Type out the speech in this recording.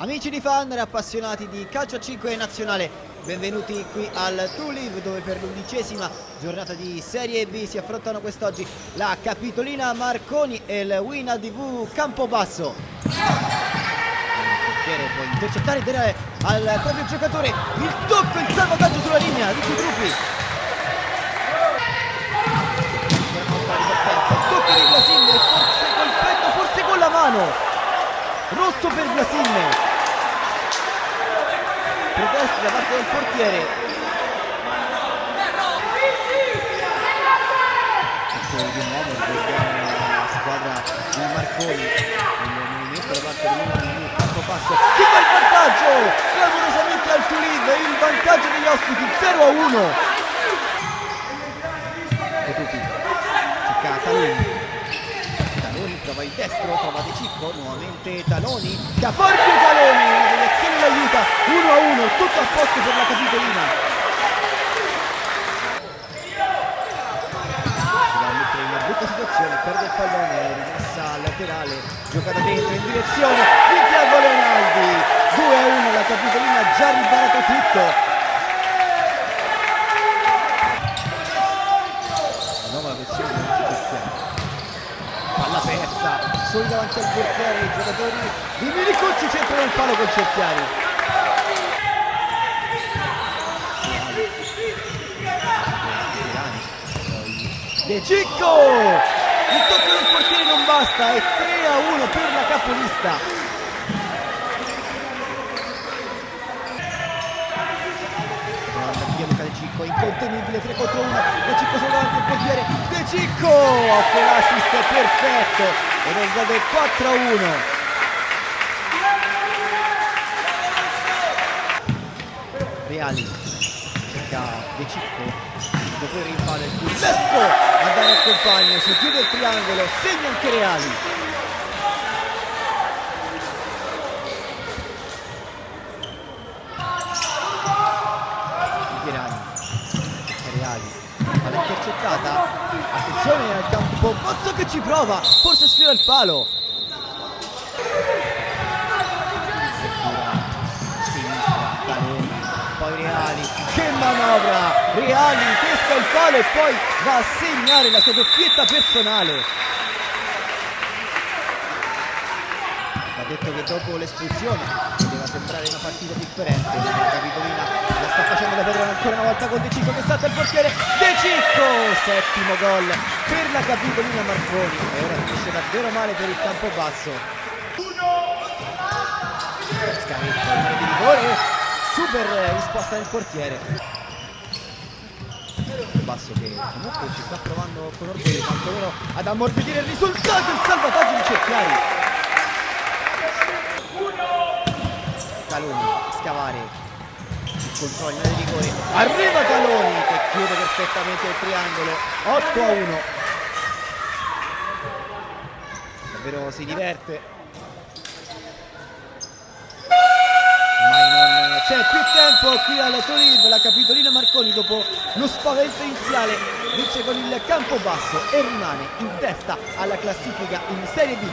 Amici di fan e appassionati di calcio a 5 nazionale, benvenuti qui al True Live, dove per l'11ª giornata di Serie B si affrontano quest'oggi la Capitolina Marconi e il Win ADV Campobasso. Il portiere può intercettare e dare al proprio giocatore il tocco, il salvataggio sulla linea, Ricci Truppi. Il tocco di Glasin, forse col petto, forse con la mano. Rosso per Glasin. Protesti da parte del portiere. Ecco di nuovo la squadra di Marconi, il movimento da parte di Campobasso che fa il vantaggio clamorosamente al Tulid, il vantaggio degli ospiti 0-1. Petupi cerca Taloni, trova il destro, trova De Cicco, nuovamente Taloni, da Forte Taloni, una deviazione l'aiuta, 1-1, tutto a posto per la Capitolina. Si va a mettere in una brutta situazione, perde il pallone, rimessa laterale, giocata dentro in direzione di Thiago Leonardi, 2-1, la Capitolina ha già ribarato tutto. La nuova versione del Cristiano. Palla persa, solo davanti al portiere, i giocatori di Milicucci centrano il palo col Cerchiari. De Cicco! Il tocco del portiere non basta, è 3-1 per la capolista. Luca De Cicco, incontenibile, 3 contro 1, De Cicco solo davanti al portiere, De Cicco offre l'assist perfetto ed è il gol del 4-1. Reali cerca De Cicco, dopo il rimpallo il Fulvesco a dare al compagno, si chiude il triangolo, segna anche Reali. Palla intercettata, attenzione al campo, Bozzo che ci prova, forse sfiora il palo. Sinistra, Taloni, poi Reali, che manovra, Reali pesca il palo e poi va a segnare la sua doppietta personale. Va detto che dopo l'espulsione doveva sembrare una partita differente, la Capitolina la sta facendo da padrone ancora una volta con De Cicco che salta il portiere, De Cicco, settimo gol per la Capitolina Marconi e ora finisce davvero male per il Campobasso. Scavetto, linea di rigore, super risposta del portiere. Basso che comunque ci sta provando con orgoglio quantomeno ad ammorbidire il risultato, il salvataggio di Cerchiari. Taloni, scavare, controllo di rigore, arriva Taloni che chiude perfettamente il triangolo, 8-1. Davvero si diverte, ma non c'è più tempo qui alla Torino. La Capitolina Marconi dopo lo spavento iniziale vince con il Campobasso e rimane in testa alla classifica in Serie B.